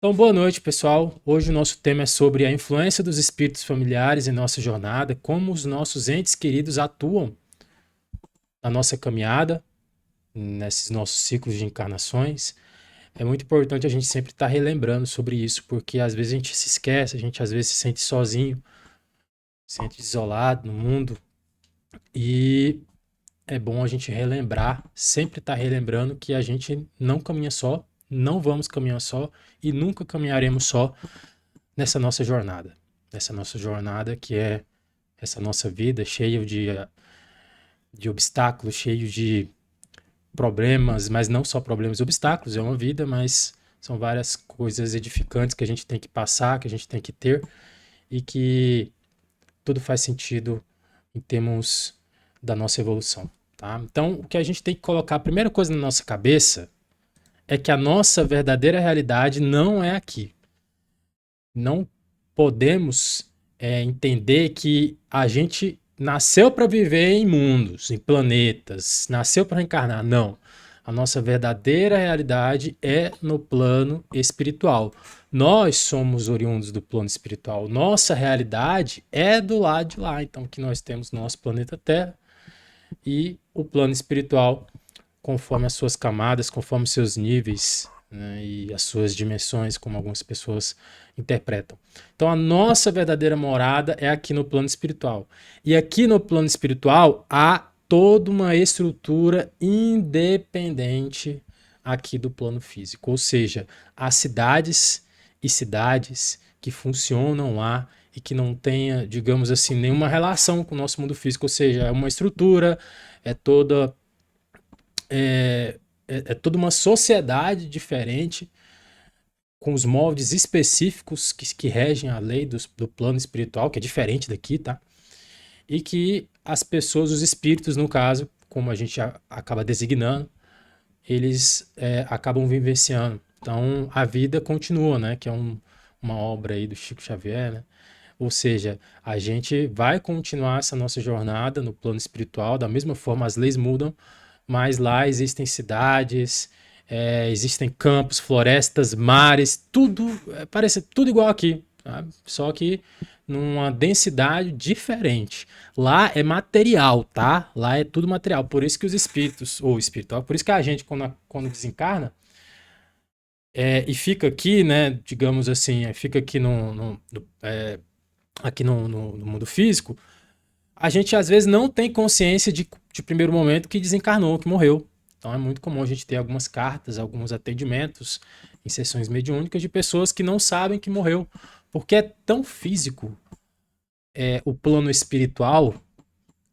Então, boa noite, pessoal. Hoje o nosso tema é sobre a influência dos espíritos familiares em nossa jornada, como os nossos entes queridos atuam na nossa caminhada, nesses nossos ciclos de encarnações. É muito importante a gente sempre estar relembrando sobre isso, porque às vezes a gente se esquece, a gente às vezes se sente sozinho, se sente isolado no mundo, e é bom a gente relembrar, sempre estar relembrando que a gente não caminha só, não vamos caminhar só e nunca caminharemos só nessa nossa jornada. Nessa nossa jornada que é essa nossa vida cheia de obstáculos, cheio de problemas, mas não só problemas e obstáculos, é uma vida, mas são várias coisas edificantes que a gente tem que passar, que a gente tem que ter e que tudo faz sentido em termos da nossa evolução. Tá? Então, o que a gente tem que colocar, a primeira coisa na nossa cabeça é que a nossa verdadeira realidade não é aqui. Não podemos entender que a gente nasceu para viver em mundos, em planetas, nasceu para reencarnar. Não. A nossa verdadeira realidade é no plano espiritual. Nós somos oriundos do plano espiritual. Nossa realidade é do lado de lá. Então, que nós temos nosso planeta Terra e o plano espiritual, conforme as suas camadas, conforme os seus níveis, né, e as suas dimensões, como algumas pessoas interpretam. Então, a nossa verdadeira morada é aqui no plano espiritual. E aqui no plano espiritual há toda uma estrutura independente aqui do plano físico. Ou seja, há cidades e cidades que funcionam lá e que não tenha, digamos assim, nenhuma relação com o nosso mundo físico. Ou seja, é uma estrutura, é toda é toda uma sociedade diferente, com os moldes específicos que regem a lei do plano espiritual, que é diferente daqui, tá? E que as pessoas, os espíritos, no caso, como a gente acaba designando, eles acabam vivenciando. Então, a vida continua, né? Que é uma obra aí do Chico Xavier, né? Ou seja, a gente vai continuar essa nossa jornada no plano espiritual, da mesma forma as leis mudam, mas lá existem cidades, existem campos, florestas, mares, tudo, parece tudo igual aqui, sabe? Só que numa densidade diferente. Lá é material, tá? Lá é tudo material. Por isso que os espíritos, ou espiritual, por isso que a gente, quando desencarna, e fica aqui, né, digamos assim, fica aqui aqui no mundo físico, a gente às vezes não tem consciência de primeiro momento que desencarnou, que morreu. Então é muito comum a gente ter algumas cartas, alguns atendimentos em sessões mediúnicas de pessoas que não sabem que morreu, porque é tão físico o plano espiritual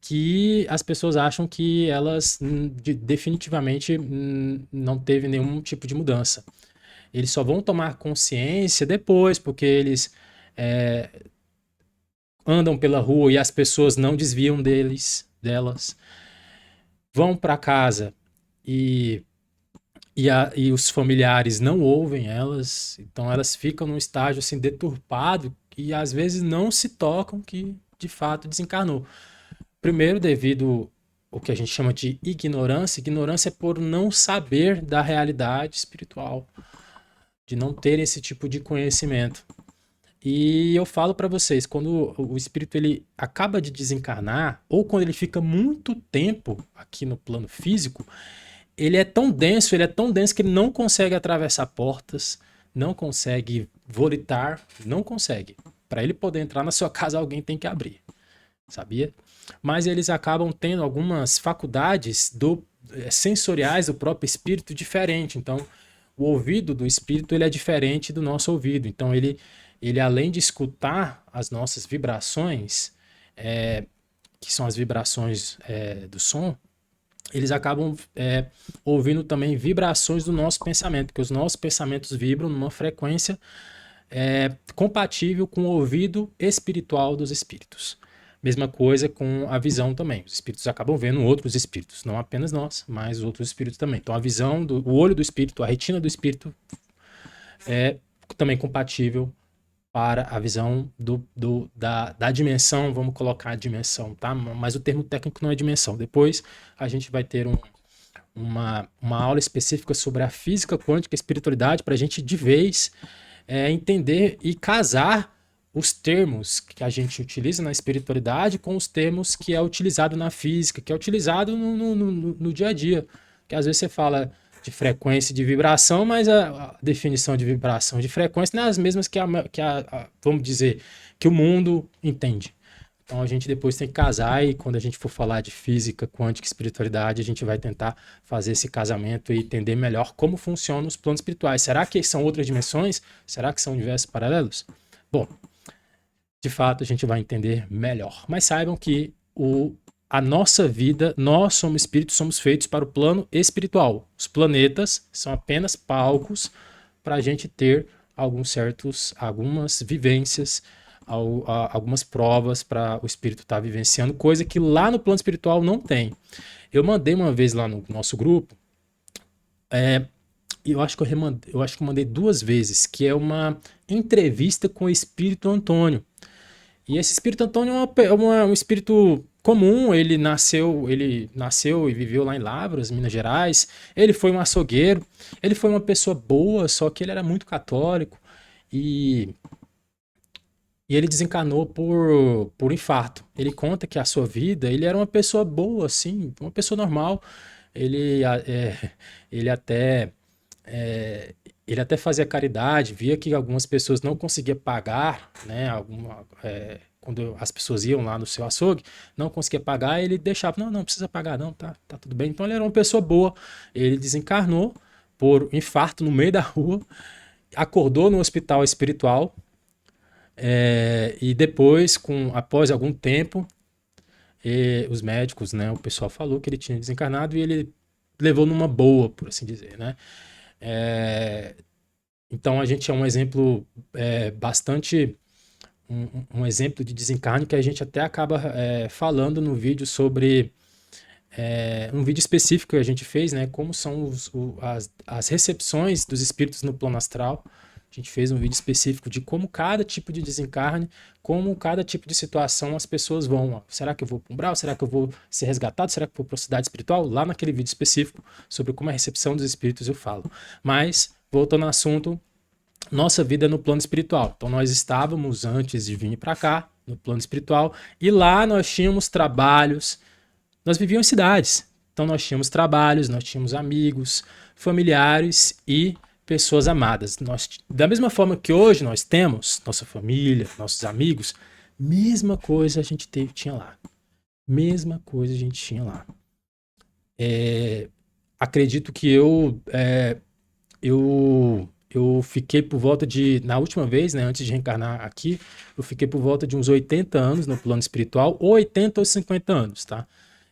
que as pessoas acham que elas definitivamente não teve nenhum tipo de mudança. Eles só vão tomar consciência depois, porque eles é, andam pela rua e as pessoas não desviam delas, vão para casa e, e os familiares não ouvem elas, então elas ficam num estágio assim deturpado e às vezes não se tocam que de fato desencarnou. Primeiro, devido ao que a gente chama de ignorância, ignorância é por não saber da realidade espiritual, de não ter esse tipo de conhecimento. E eu falo para vocês, quando o espírito ele acaba de desencarnar, ou quando ele fica muito tempo aqui no plano físico, ele é tão denso que ele não consegue atravessar portas, não consegue volitar, não consegue. Para ele poder entrar na sua casa, alguém tem que abrir, sabia? Mas eles acabam tendo algumas faculdades sensoriais do próprio espírito diferente. Então, o ouvido do espírito ele é diferente do nosso ouvido. Então, ele além de escutar as nossas vibrações, que são as vibrações do som, eles acabam ouvindo também vibrações do nosso pensamento, porque os nossos pensamentos vibram numa frequência compatível com o ouvido espiritual dos espíritos. Mesma coisa com a visão também. Os espíritos acabam vendo outros espíritos, não apenas nós, mas outros espíritos também. Então a visão, o olho do espírito, a retina do espírito é também compatível para a visão da dimensão, vamos colocar a dimensão, tá? Mas o termo técnico não é dimensão. Depois a gente vai ter uma aula específica sobre a física quântica e a espiritualidade para a gente de vez entender e casar os termos que a gente utiliza na espiritualidade com os termos que é utilizado na física, que é utilizado no dia a dia. Que às vezes você fala de frequência e de vibração, mas a definição de vibração e de frequência não é as mesmas vamos dizer, que o mundo entende. Então a gente depois tem que casar e quando a gente for falar de física, quântica e espiritualidade, a gente vai tentar fazer esse casamento e entender melhor como funcionam os planos espirituais. Será que são outras dimensões? Será que são universos paralelos? Bom, de fato a gente vai entender melhor. Mas saibam que a nossa vida, nós somos espíritos, somos feitos para o plano espiritual. Os planetas são apenas palcos para a gente ter algumas vivências, algumas provas para o espírito estar vivenciando, coisa que lá no plano espiritual não tem. Eu mandei uma vez lá no nosso grupo, eu acho que eu mandei 2 vezes, que é uma entrevista com o espírito Antônio. E esse espírito Antônio um espírito comum, ele nasceu e viveu lá em Lavras, Minas Gerais. Ele foi um açougueiro, ele foi uma pessoa boa, só que ele era muito católico e ele desencarnou por infarto. Ele conta que a sua vida, ele era uma pessoa boa, assim, uma pessoa normal. Ele, ele até ele até fazia caridade, via que algumas pessoas não conseguiam pagar, né? Quando as pessoas iam lá no seu açougue, não conseguia pagar, ele deixava, não precisa pagar não, tá tudo bem. Então ele era uma pessoa boa. Ele desencarnou por infarto no meio da rua, acordou no hospital espiritual, e depois, após algum tempo, os médicos, né, o pessoal falou que ele tinha desencarnado e ele levou numa boa, por assim dizer, né? Então a gente é um exemplo bastante um exemplo de desencarne que a gente até acaba falando no vídeo sobre um vídeo específico que a gente fez, né? Como são as recepções dos espíritos no plano astral. A gente fez um vídeo específico de como cada tipo de desencarne, como cada tipo de situação as pessoas vão. Será que eu vou para o umbral? Será que eu vou ser resgatado? Será que eu vou para a cidade espiritual? Lá naquele vídeo específico sobre como é a recepção dos espíritos eu falo. Mas, voltando ao assunto, nossa vida é no plano espiritual. Então nós estávamos, antes de vir para cá, no plano espiritual, e lá nós tínhamos trabalhos, nós vivíamos em cidades. Então nós tínhamos trabalhos, nós tínhamos amigos, familiares e pessoas amadas. Da mesma forma que hoje nós temos nossa família, nossos amigos, mesma coisa a gente tinha lá. Mesma coisa a gente tinha lá. Acredito que eu fiquei por volta na última vez, né, antes de reencarnar aqui, eu fiquei por volta de uns 80 anos no plano espiritual, ou 80 ou 50 anos, tá?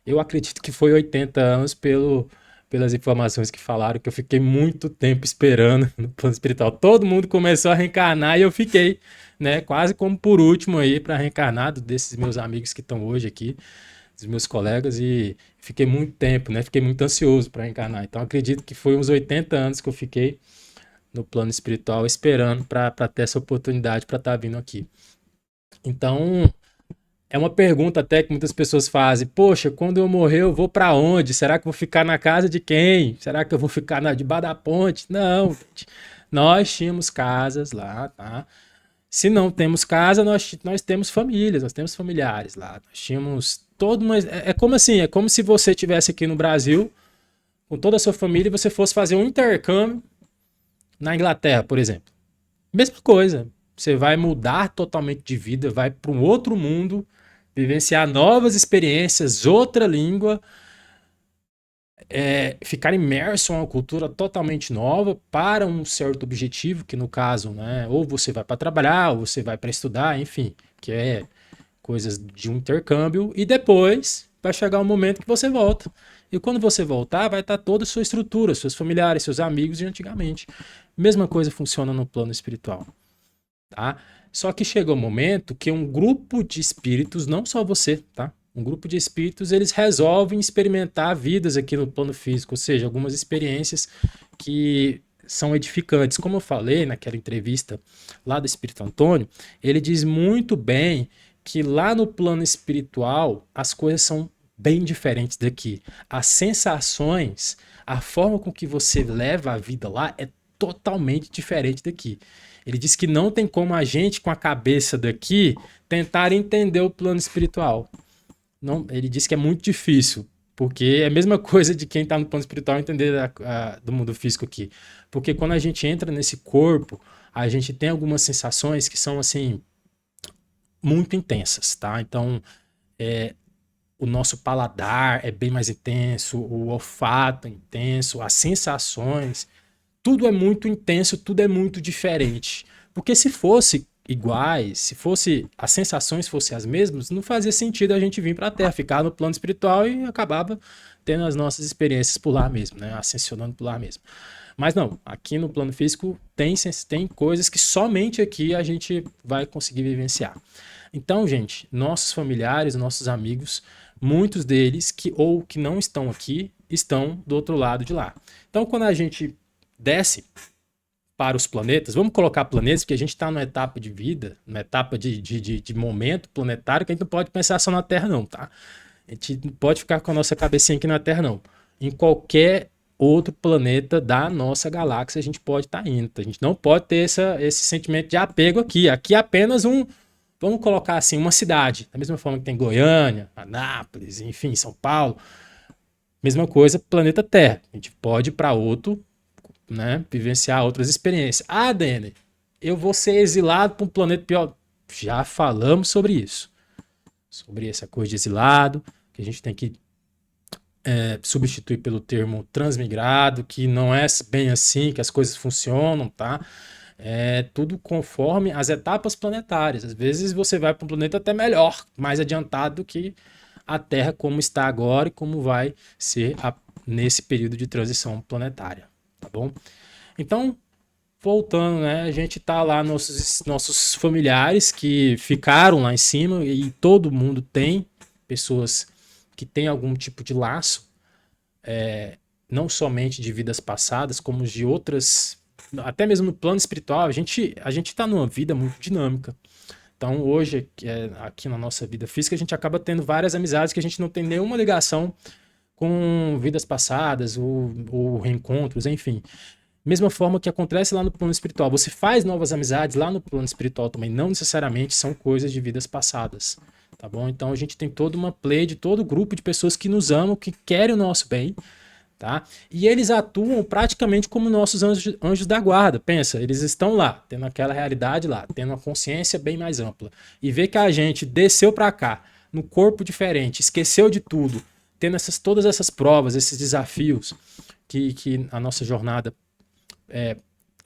Eu acredito que foi 80 anos pelas informações que falaram, que eu fiquei muito tempo esperando no plano espiritual. Todo mundo começou a reencarnar e eu fiquei, né, quase como por último aí para reencarnar desses meus amigos que estão hoje aqui, dos meus colegas, e fiquei muito tempo, né, fiquei muito ansioso para reencarnar. Então acredito que foi uns 80 anos que eu fiquei no plano espiritual esperando para ter essa oportunidade para estar vindo aqui. Então, é uma pergunta até que muitas pessoas fazem. Poxa, quando eu morrer eu vou para onde? Será que eu vou ficar na casa de quem? Será que eu vou ficar debaixo da ponte? Não, gente. Nós tínhamos casas lá, tá? Se não temos casa, nós temos famílias, nós temos familiares lá. Nós tínhamos todo uma... como assim, é como se você estivesse aqui no Brasil com toda a sua família e você fosse fazer um intercâmbio na Inglaterra, por exemplo. Mesma coisa. Você vai mudar totalmente de vida, vai para um outro mundo, vivenciar novas experiências, outra língua, ficar imerso em uma cultura totalmente nova para um certo objetivo, que no caso, né, ou você vai para trabalhar, ou você vai para estudar, enfim, que é coisas de um intercâmbio, e depois vai chegar um momento que você volta. E quando você voltar, vai estar toda a sua estrutura, seus familiares, seus amigos de antigamente. Mesma coisa funciona no plano espiritual. Tá? Só que chega um momento que um grupo de espíritos, não só você, tá? Um grupo de espíritos, eles resolvem experimentar vidas aqui no plano físico, ou seja, algumas experiências que são edificantes. Como eu falei naquela entrevista lá do Espírito Antônio, ele diz muito bem que lá no plano espiritual as coisas são bem diferentes daqui. As sensações, a forma com que você leva a vida lá é totalmente diferente daqui. Ele diz que não tem como a gente, com a cabeça daqui, tentar entender o plano espiritual. Não, ele diz que é muito difícil, porque é a mesma coisa de quem está no plano espiritual entender do mundo físico aqui. Porque quando a gente entra nesse corpo, a gente tem algumas sensações que são assim muito intensas, tá? Então, o nosso paladar é bem mais intenso, o olfato é intenso, as sensações, tudo é muito intenso, tudo é muito diferente. Porque se fosse iguais, se fosse as sensações fossem as mesmas, não fazia sentido a gente vir para a Terra, ficar no plano espiritual e acabava tendo as nossas experiências por lá mesmo, né? Ascensionando por lá mesmo. Mas não, aqui no plano físico tem coisas que somente aqui a gente vai conseguir vivenciar. Então, gente, nossos familiares, nossos amigos, muitos deles que não estão aqui, estão do outro lado de lá. Então, quando a gente desce para os planetas, vamos colocar planetas, porque a gente está numa etapa de vida, numa etapa de momento planetário, que a gente não pode pensar só na Terra, não, tá? A gente não pode ficar com a nossa cabecinha aqui na Terra, não. Em qualquer outro planeta da nossa galáxia a gente pode estar indo. A gente não pode ter esse sentimento de apego aqui. Aqui é apenas vamos colocar assim, uma cidade. Da mesma forma que tem Goiânia, Anápolis, enfim, São Paulo. Mesma coisa, planeta Terra. A gente pode ir para outro, né, vivenciar outras experiências. Ah, Denner, eu vou ser exilado para um planeta pior. Já falamos sobre isso. Sobre essa coisa de exilado, que a gente tem que substituir pelo termo transmigrado, que não é bem assim que as coisas funcionam, tá? É tudo conforme as etapas planetárias. Às vezes você vai para um planeta até melhor, mais adiantado do que a Terra como está agora e como vai ser nesse período de transição planetária, tá bom? Então, voltando, né? A gente tá lá, nossos familiares que ficaram lá em cima, e todo mundo tem pessoas que têm algum tipo de laço, não somente de vidas passadas, como de outras, até mesmo no plano espiritual, a gente tá numa vida muito dinâmica. Então, hoje, aqui na nossa vida física, a gente acaba tendo várias amizades que a gente não tem nenhuma ligação com vidas passadas ou reencontros, enfim. Mesma forma que acontece lá no plano espiritual. Você faz novas amizades lá no plano espiritual também, não necessariamente são coisas de vidas passadas, tá bom? Então a gente tem toda uma play de todo grupo de pessoas que nos amam, que querem o nosso bem, tá? E eles atuam praticamente como nossos anjos da guarda. Pensa, eles estão lá, tendo aquela realidade lá, tendo uma consciência bem mais ampla. E ver que a gente desceu para cá, no corpo diferente, esqueceu de tudo, tendo todas essas provas, esses desafios que a nossa jornada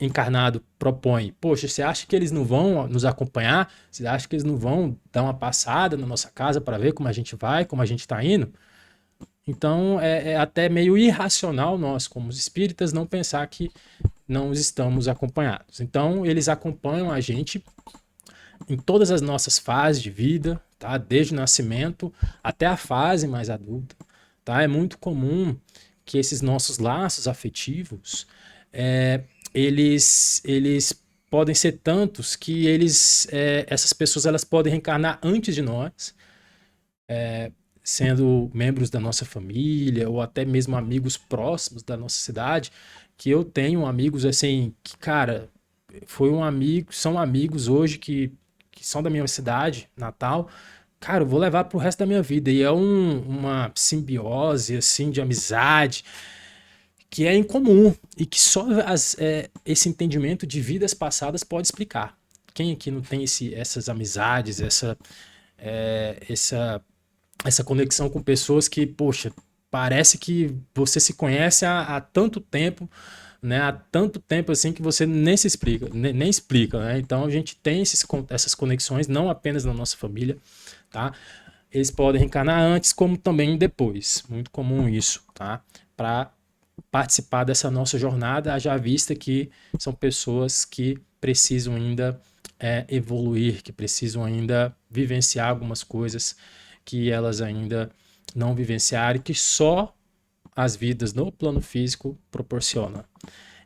encarnado propõe. Poxa, você acha que eles não vão nos acompanhar? Você acha que eles não vão dar uma passada na nossa casa para ver como a gente vai, como a gente está indo? Então é até meio irracional nós, como espíritas, não pensar que não estamos acompanhados. Então eles acompanham a gente em todas as nossas fases de vida, tá? Desde o nascimento até a fase mais adulta, tá? É muito comum que esses nossos laços afetivos eles podem ser tantos que essas pessoas elas podem reencarnar antes de nós, sendo membros da nossa família ou até mesmo amigos próximos da nossa cidade, que eu tenho amigos assim que, cara, são amigos hoje que são da minha cidade natal. Cara, eu vou levar pro resto da minha vida. E é uma simbiose, assim, de amizade, que é incomum e que só esse entendimento de vidas passadas pode explicar. Quem aqui não tem essas amizades, essa conexão com pessoas que, poxa, parece que você se conhece há tanto tempo, né? Há tanto tempo assim que você nem se explica, nem explica, né? Então a gente tem essas conexões não apenas na nossa família, tá? Eles podem reencarnar antes, como também depois. Muito comum isso, tá? Para participar dessa nossa jornada, haja vista que são pessoas que precisam ainda evoluir, que precisam ainda vivenciar algumas coisas que elas ainda não vivenciaram e que só as vidas no plano físico proporcionam.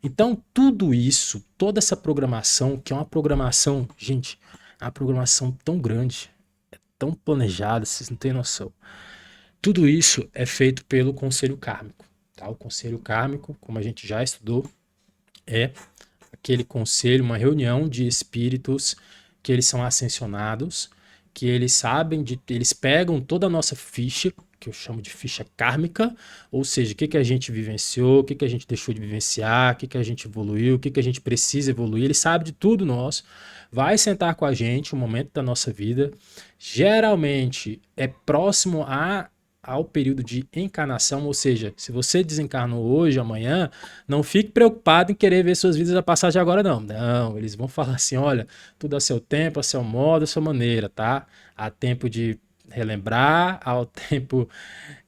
Então, tudo isso, toda essa programação, que é uma programação, gente, é uma programação tão grande, tão planejada, vocês não têm noção. Tudo isso é feito pelo conselho kármico. Tá? O conselho kármico, como a gente já estudou, é aquele conselho, uma reunião de espíritos que eles são ascensionados, que eles sabem, eles pegam toda a nossa ficha, que eu chamo de ficha kármica, ou seja, o que a gente vivenciou, o que a gente deixou de vivenciar, o que a gente evoluiu, o que a gente precisa evoluir, ele sabe de tudo nosso, vai sentar com a gente um momento da nossa vida, geralmente é próximo ao período de encarnação, ou seja, se você desencarnou hoje, amanhã, não fique preocupado em querer ver suas vidas a passagem agora, não. Não, eles vão falar assim, olha, tudo a seu tempo, a seu modo, a sua maneira, tá? Há tempo de relembrar, há tempo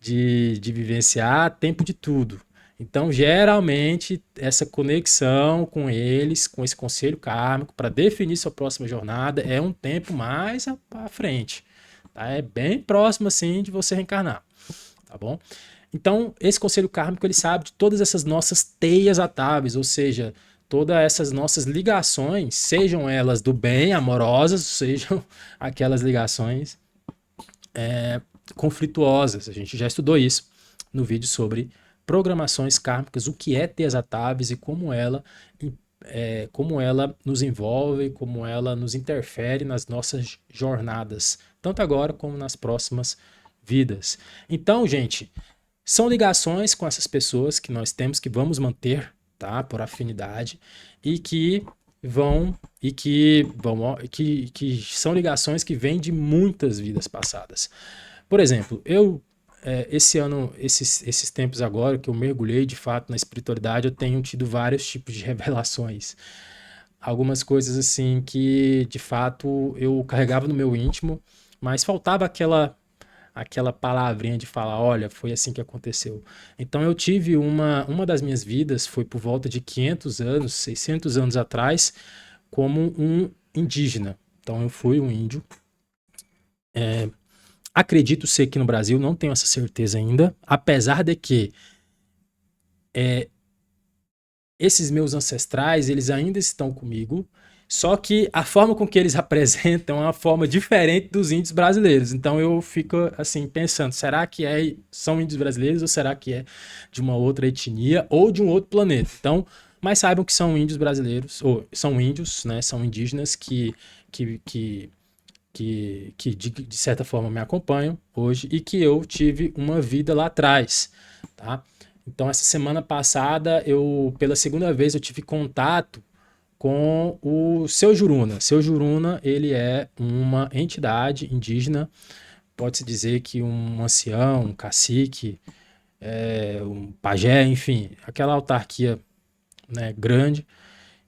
de vivenciar, há tempo de tudo. Então, geralmente, essa conexão com eles, com esse conselho kármico, para definir sua próxima jornada, é um tempo mais à frente. Tá? É bem próximo, assim, de você reencarnar. Tá bom? Então, esse conselho kármico, ele sabe de todas essas nossas teias atáveis, ou seja, todas essas nossas ligações, sejam elas do bem, amorosas, sejam aquelas ligações conflituosas. A gente já estudou isso no vídeo sobre programações kármicas, o que é teias atáveis e como ela nos envolve, como ela nos interfere nas nossas jornadas, tanto agora como nas próximas vidas. Então, gente, são ligações com essas pessoas que nós temos, que vamos manter, tá, por afinidade, e que são ligações que vêm de muitas vidas passadas. Por exemplo, esse ano, esses tempos agora que eu mergulhei de fato na espiritualidade, eu tenho tido vários tipos de revelações. Algumas coisas assim que de fato eu carregava no meu íntimo, mas faltava aquela palavrinha de falar, olha, foi assim que aconteceu. Então eu tive uma das minhas vidas, foi por volta de 500 anos, 600 anos atrás, como um indígena. Então eu fui um índio. Acredito ser que no Brasil, não tenho essa certeza ainda, apesar de que esses meus ancestrais, eles ainda estão comigo, só que a forma com que eles apresentam é uma forma diferente dos índios brasileiros. Então eu fico assim pensando, será que são índios brasileiros ou será que é de uma outra etnia ou de um outro planeta? Então, mas saibam que são índios brasileiros, ou são índios, né? São indígenas que de certa forma me acompanham hoje e que eu tive uma vida lá atrás, tá? Então essa semana passada pela segunda vez eu tive contato com o Seu Juruna. Seu Juruna, ele é uma entidade indígena, pode-se dizer que um ancião, um cacique, um pajé, enfim, aquela autarquia, né, grande,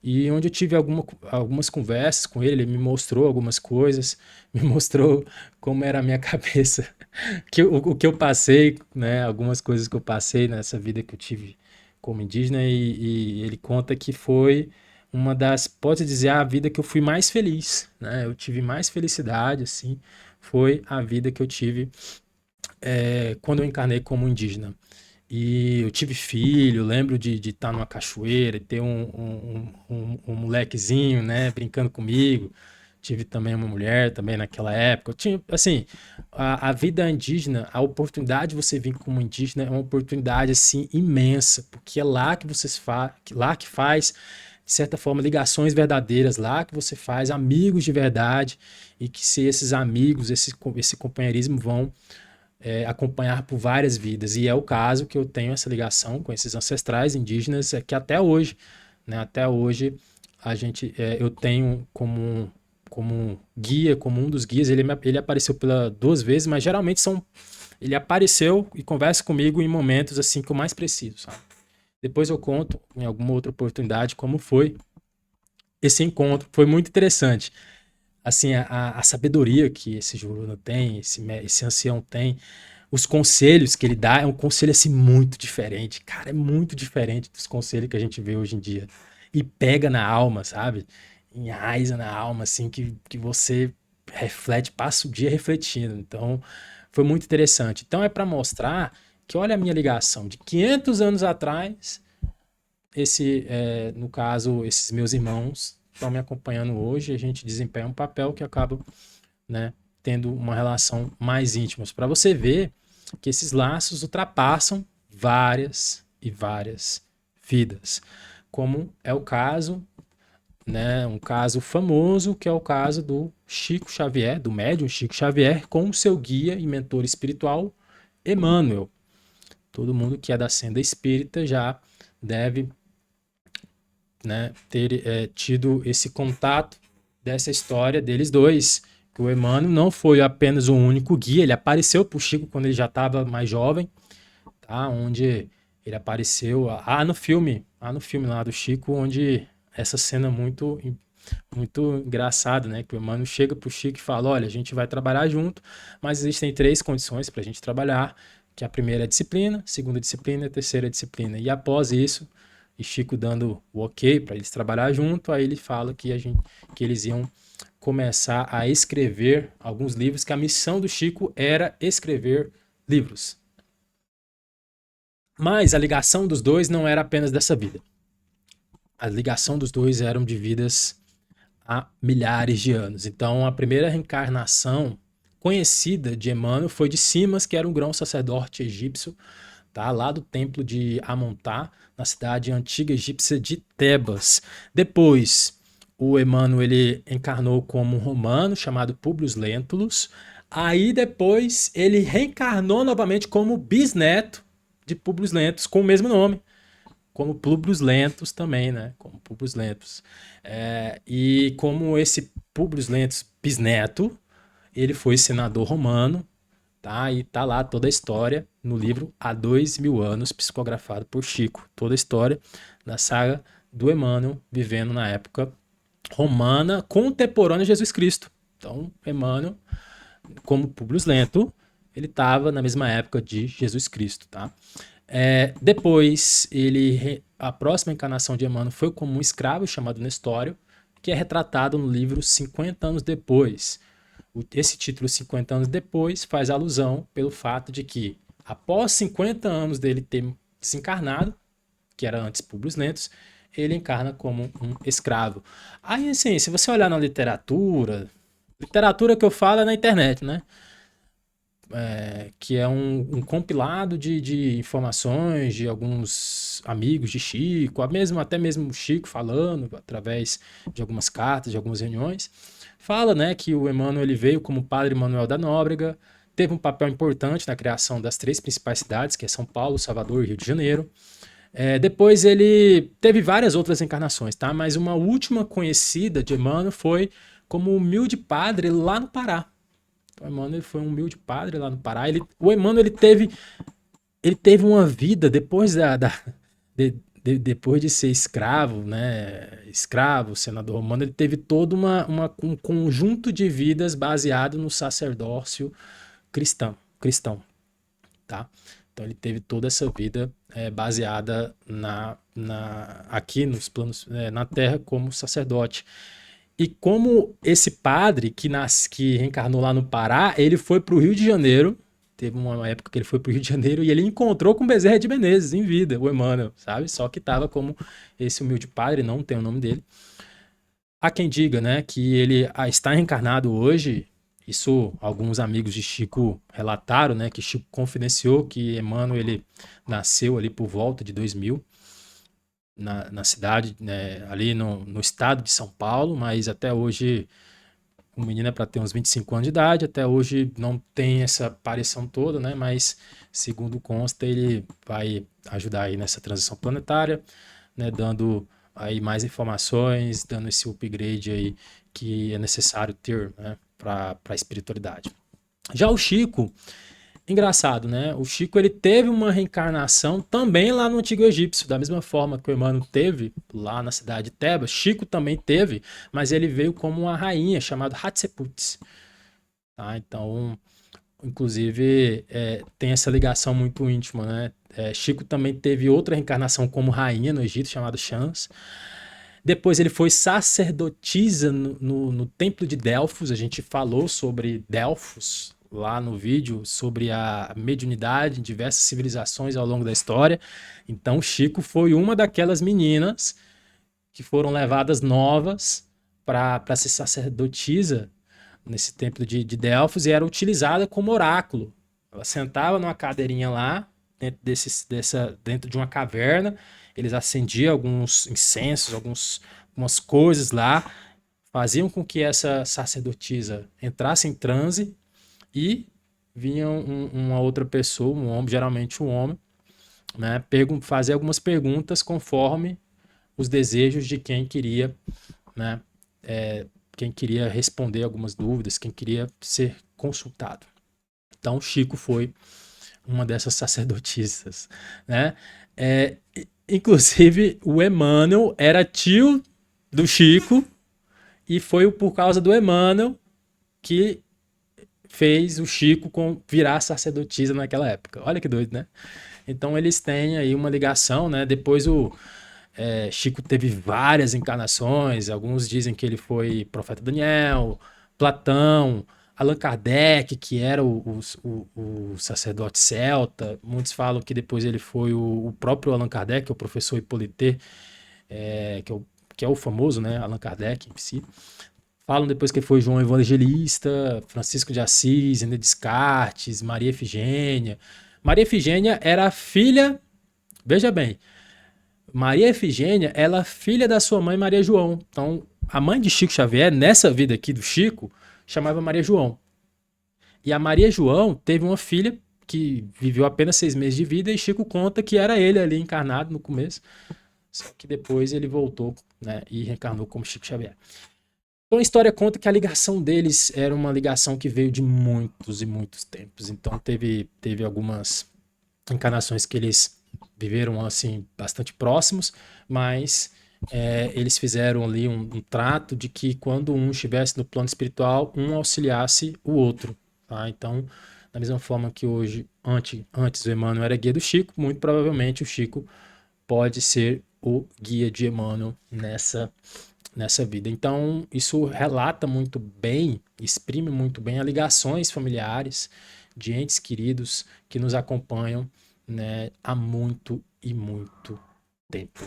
e onde eu tive algumas conversas com ele, ele me mostrou algumas coisas, me mostrou como era a minha cabeça, o que eu passei, né, algumas coisas que eu passei nessa vida que eu tive como indígena, e ele conta que foi pode dizer, a vida que eu fui mais feliz, né, eu tive mais felicidade, assim, foi a vida que eu tive quando eu encarnei como indígena. E eu tive filho, lembro de estar numa cachoeira e ter um molequezinho, né, brincando comigo. Tive também uma mulher também naquela época. Eu tinha, assim, a vida indígena, a oportunidade de você vir como indígena é uma oportunidade, assim, imensa, porque é lá que você lá que faz, de certa forma, ligações verdadeiras, lá que você faz amigos de verdade e que se esses amigos, esse companheirismo vão acompanhar por várias vidas. E é o caso que eu tenho essa ligação com esses ancestrais indígenas, que até hoje, né, até hoje, eu tenho como um guia, como um dos guias, ele apareceu pela 2 vezes, mas geralmente ele apareceu e conversa comigo em momentos assim que eu mais preciso, sabe? Depois eu conto em alguma outra oportunidade como foi esse encontro, foi muito interessante. Assim, a sabedoria que esse Juruna tem, esse ancião tem, os conselhos que ele dá, é um conselho assim muito diferente, cara, é muito diferente dos conselhos que a gente vê hoje em dia. E pega na alma, sabe? Enraiza na alma, assim, que você reflete, passa o dia refletindo. Então, foi muito interessante. Então, é para mostrar que, olha a minha ligação, de 500 anos atrás, no caso, esses meus irmãos estão me acompanhando hoje, e a gente desempenha um papel que acaba, né, tendo uma relação mais íntima. Para você ver que esses laços ultrapassam várias e várias vidas. Como é o caso né, um caso famoso, que é o caso do Chico Xavier, do médium Chico Xavier, com o seu guia e mentor espiritual, Emmanuel. Todo mundo que é da senda espírita já deve, né, ter tido esse contato dessa história deles dois. Que o Emmanuel não foi apenas o único guia, ele apareceu para o Chico quando ele já estava mais jovem, tá? Onde ele apareceu no filme lá do Chico, onde essa cena muito engraçada, né? Que o Emmanuel chega pro Chico e fala: olha, a gente vai trabalhar junto, mas existem três condições para a gente trabalhar, que a primeira é a disciplina, a segunda é a disciplina e a terceira é a disciplina. E após isso, e Chico dando o ok para eles trabalhar junto, aí ele fala que eles iam começar a escrever alguns livros, que a missão do Chico era escrever livros. Mas a ligação dos dois não era apenas dessa vida. A ligação dos dois eram de vidas há milhares de anos. Então, a primeira reencarnação conhecida de Emmanuel foi de Simas, que era um grão sacerdote egípcio, tá? Lá do templo de Amontá, na cidade antiga egípcia de Tebas. Depois, o Emmanuel ele encarnou como um romano chamado Publius Lentulus. Aí depois ele reencarnou novamente como bisneto de Publius Lentulus com o mesmo nome, como Publius Lentus também, né? Como Publius Lentus. E como esse Publius Lentus bisneto, ele foi senador romano, tá? E tá lá toda a história no livro Há 2000 anos, psicografado por Chico. Toda a história da saga do Emmanuel, vivendo na época romana, contemporânea a Jesus Cristo. Então, Emmanuel, como Publius Lento, ele estava na mesma época de Jesus Cristo, tá? Depois, a próxima encarnação de Emmanuel foi como um escravo chamado Nestório, que é retratado no livro 50 anos depois. Esse título 50 anos depois faz alusão pelo fato de que, após 50 anos dele ter desencarnado, que era antes Publius Lentus, ele encarna como um escravo. Aí, assim, se você olhar na literatura que eu falo é na internet, né? Que é um compilado de informações de alguns amigos de Chico, até mesmo Chico falando através de algumas cartas, de algumas reuniões. Fala, né, que o Emmanuel ele veio como padre Manuel da Nóbrega, teve um papel importante na criação das três principais cidades, que é São Paulo, Salvador e Rio de Janeiro. Depois ele teve várias outras encarnações, tá? Mas uma última conhecida de Emmanuel foi como humilde padre lá no Pará. O Emmanuel foi um humilde padre lá no Pará. O Emmanuel ele teve uma vida depois depois de ser escravo, né? Escravo, senador romano, ele teve todo um conjunto de vidas baseado no sacerdócio cristão, tá? Então ele teve toda essa vida baseada aqui nos planos, na Terra como sacerdote. E como esse padre que reencarnou lá no Pará, ele foi para o Rio de Janeiro. Teve uma época que ele foi para o Rio de Janeiro e ele encontrou com Bezerra de Menezes em vida, o Emmanuel, sabe? Só que estava como esse humilde padre, não tem o nome dele. Há quem diga, né, que ele está reencarnado hoje. Isso alguns amigos de Chico relataram, né, que Chico confidenciou que Emmanuel ele nasceu ali por volta de 2000 na cidade, né, ali no estado de São Paulo, mas até hoje o menino é para ter uns 25 anos de idade, até hoje não tem essa aparição toda, né, mas segundo consta ele vai ajudar aí nessa transição planetária, né, dando aí mais informações, dando esse upgrade aí que é necessário ter, né, para a espiritualidade. Já o Chico, engraçado, né? O Chico ele teve uma reencarnação também lá no Antigo Egípcio, da mesma forma que o Emmanuel teve lá na cidade de Tebas. Chico também teve, mas ele veio como uma rainha chamada Hatshepsut. Tá? Então, inclusive, tem essa ligação muito íntima, né? Chico também teve outra reencarnação como rainha no Egito, chamada Chans. Depois ele foi sacerdotisa no templo de Delfos. A gente falou sobre Delfos lá no vídeo, sobre a mediunidade em diversas civilizações ao longo da história. Então Chico foi uma daquelas meninas que foram levadas novas para ser sacerdotisa nesse templo de Delfos e era utilizada como oráculo. Ela sentava numa cadeirinha lá, dentro de uma caverna, eles acendiam alguns incensos, alguns umas coisas lá, faziam com que essa sacerdotisa entrasse em transe e vinha uma outra pessoa, um homem, geralmente um homem, né, fazer algumas perguntas conforme os desejos de quem queria, né, quem queria responder algumas dúvidas, quem queria ser consultado. Então, Chico foi uma dessas sacerdotisas, né? Inclusive, o Emmanuel era tio do Chico e foi por causa do Emmanuel que fez o Chico virar sacerdotisa naquela época. Olha que doido, né? Então eles têm aí uma ligação, né? Depois Chico teve várias encarnações, alguns dizem que ele foi profeta Daniel, Platão, Allan Kardec, que era o sacerdote celta. Muitos falam que depois ele foi o próprio Allan Kardec, o professor Hippolyte, que é o famoso, né, Allan Kardec em si. Falam depois que foi João Evangelista, Francisco de Assis, René Descartes, Maria Efigênia. Maria Efigênia era filha, veja bem, Maria Efigênia, ela é filha da sua mãe Maria João. Então, a mãe de Chico Xavier, nessa vida aqui do Chico, chamava Maria João. E a Maria João teve uma filha que viveu apenas 6 meses de vida e Chico conta que era ele ali encarnado no começo. Só que depois ele voltou, né, e reencarnou como Chico Xavier. Então a história conta que a ligação deles era uma ligação que veio de muitos e muitos tempos. Então teve algumas encarnações que eles viveram assim bastante próximos, mas eles fizeram ali um trato de que quando um estivesse no plano espiritual, um auxiliasse o outro. Tá? Então, da mesma forma que hoje, antes o Emmanuel era guia do Chico, muito provavelmente o Chico pode ser o guia de Emmanuel nessa vida. Então, isso relata muito bem, exprime muito bem as ligações familiares de entes queridos que nos acompanham, né, há muito e muito tempo.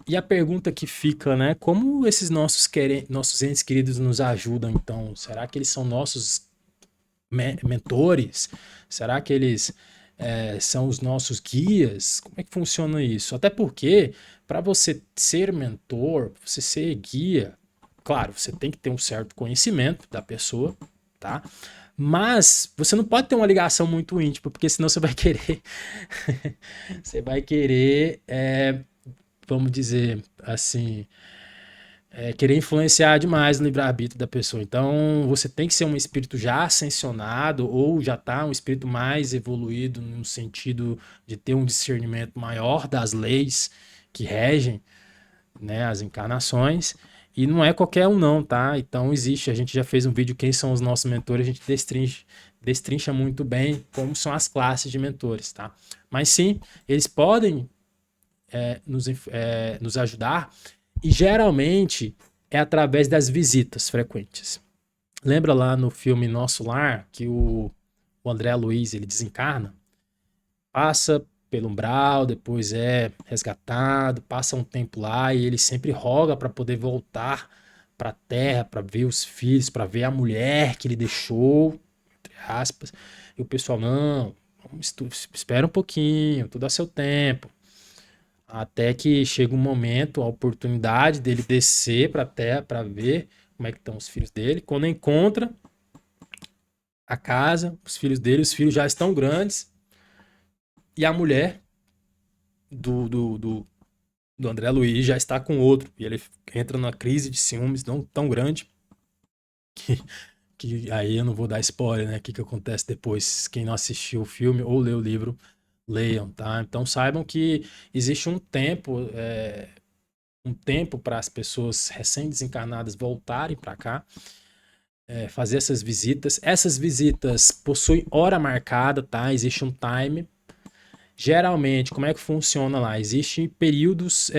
E a pergunta que fica, né, como esses nossos entes queridos nos ajudam, então? Será que eles são nossos mentores? Será que eles são os nossos guias? Como é que funciona isso? Até porque, para você ser mentor, você ser guia, claro, você tem que ter um certo conhecimento da pessoa, tá? Mas você não pode ter uma ligação muito íntima, porque senão você vai querer, você vai querer, vamos dizer assim, querer influenciar demais no livre-arbítrio da pessoa. Então, você tem que ser um espírito já ascensionado ou já tá um espírito mais evoluído no sentido de ter um discernimento maior das leis que regem, né, as encarnações. E não é qualquer um não, tá? Então existe, a gente já fez um vídeo quem são os nossos mentores, a gente destrincha muito bem como são as classes de mentores, tá? Mas sim, eles podem nos ajudar e geralmente é através das visitas frequentes. Lembra lá no filme Nosso Lar que o André Luiz ele desencarna? Passa pelo umbral, depois é resgatado, passa um tempo lá e ele sempre roga para poder voltar para a terra, para ver os filhos, para ver a mulher que ele deixou, entre aspas. E o pessoal, não, espera um pouquinho, tudo a seu tempo. Até que chega um momento, a oportunidade dele descer para a terra para ver como é que estão os filhos dele. Quando encontra a casa, os filhos dele, os filhos já estão grandes. E a mulher do André Luiz já está com outro. E ele entra numa crise de ciúmes tão grande que aí eu não vou dar spoiler, né? O que acontece depois. Quem não assistiu o filme ou leu o livro, leiam, tá? Então saibam que existe um tempo para as pessoas recém-desencarnadas voltarem para cá, fazer essas visitas. Essas visitas possuem hora marcada, tá? Existe um time. Geralmente, como é que funciona lá? Existem períodos,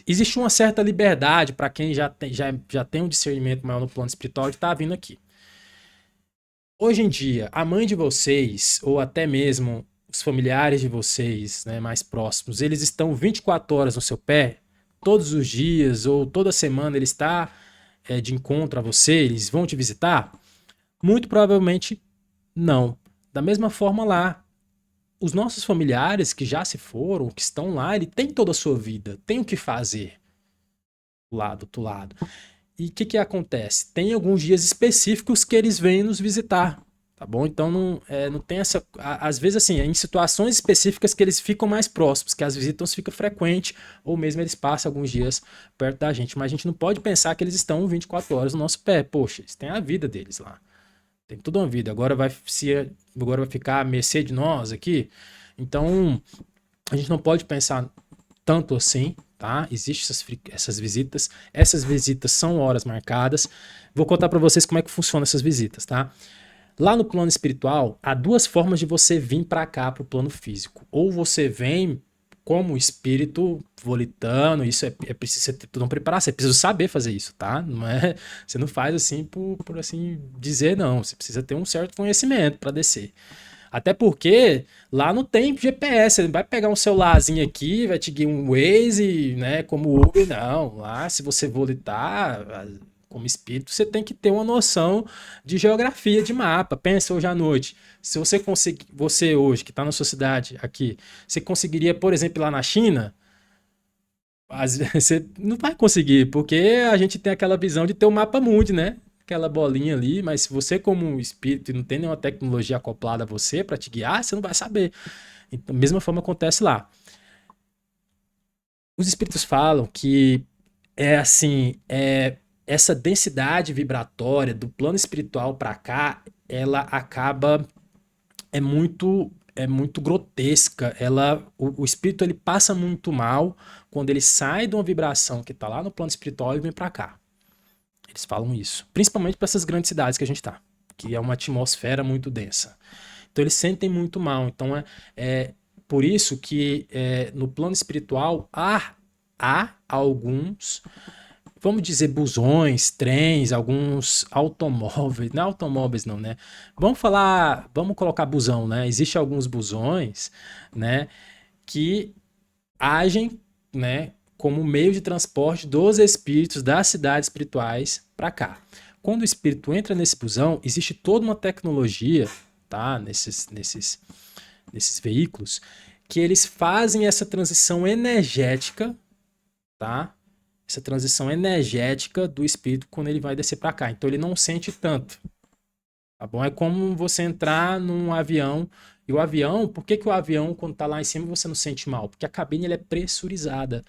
existe uma certa liberdade para quem já tem um discernimento maior no plano espiritual de estar vindo aqui. Hoje em dia, a mãe de vocês, ou até mesmo os familiares de vocês, né, mais próximos, eles estão 24 horas no seu pé, todos os dias, ou toda semana ele está de encontro a você, eles vão te visitar? Muito provavelmente não. Da mesma forma lá, os nossos familiares que já se foram, que estão lá, ele tem toda a sua vida, tem o que fazer. do outro lado. E o que acontece? Tem alguns dias específicos que eles vêm nos visitar, tá bom? Então não tem essa. Às vezes, assim, em situações específicas que eles ficam mais próximos, que as visitas ficam frequentes, ou mesmo eles passam alguns dias perto da gente. Mas a gente não pode pensar que eles estão 24 horas no nosso pé. Poxa, eles têm a vida deles lá. Tem toda uma vida. Agora vai ficar à mercê de nós aqui. Então, a gente não pode pensar tanto assim, tá? Existem essas visitas. Essas visitas são horas marcadas. Vou contar para vocês como é que funcionam essas visitas, tá? Lá no plano espiritual, há duas formas de você vir para cá, para o plano físico. Ou você vem como espírito volitando, isso é preciso você ter toda uma preparação, você precisa saber fazer isso, tá? Não é, você não faz assim por assim dizer, não. Você precisa ter um certo conhecimento para descer. Até porque lá não tem GPS, você não vai pegar um celularzinho aqui, vai te guiar um Waze, né, como Uber, não. Lá, se você volitar como espírito, você tem que ter uma noção de geografia, de mapa. Pensa hoje à noite, se você conseguir, você hoje que está na sua cidade aqui, você conseguiria, por exemplo, ir lá na China? Você não vai conseguir, porque a gente tem aquela visão de ter o mapa mundi, né? Aquela bolinha ali, mas se você como um espírito e não tem nenhuma tecnologia acoplada a você para te guiar, você não vai saber. Então, da mesma forma acontece lá. Os espíritos falam que é assim, essa densidade vibratória do plano espiritual para cá, ela acaba é muito grotesca. O espírito ele passa muito mal quando ele sai de uma vibração que está lá no plano espiritual e vem para cá. Eles falam isso, principalmente para essas grandes cidades que a gente está, que é uma atmosfera muito densa. Então eles sentem muito mal. Então é por isso que no plano espiritual há alguns, vamos dizer, busões, trens, alguns automóveis, não automóveis não, né? Vamos colocar busão, né? Existem alguns busões, né, que agem, né, como meio de transporte dos espíritos das cidades espirituais para cá. Quando o espírito entra nesse busão, existe toda uma tecnologia, tá, nesses veículos, que eles fazem essa transição energética, tá? Essa transição energética do espírito quando ele vai descer para cá. Então ele não sente tanto, tá bom? É como você entrar num avião e o avião, por que que o avião quando tá lá em cima você não sente mal? Porque a cabine ela é pressurizada,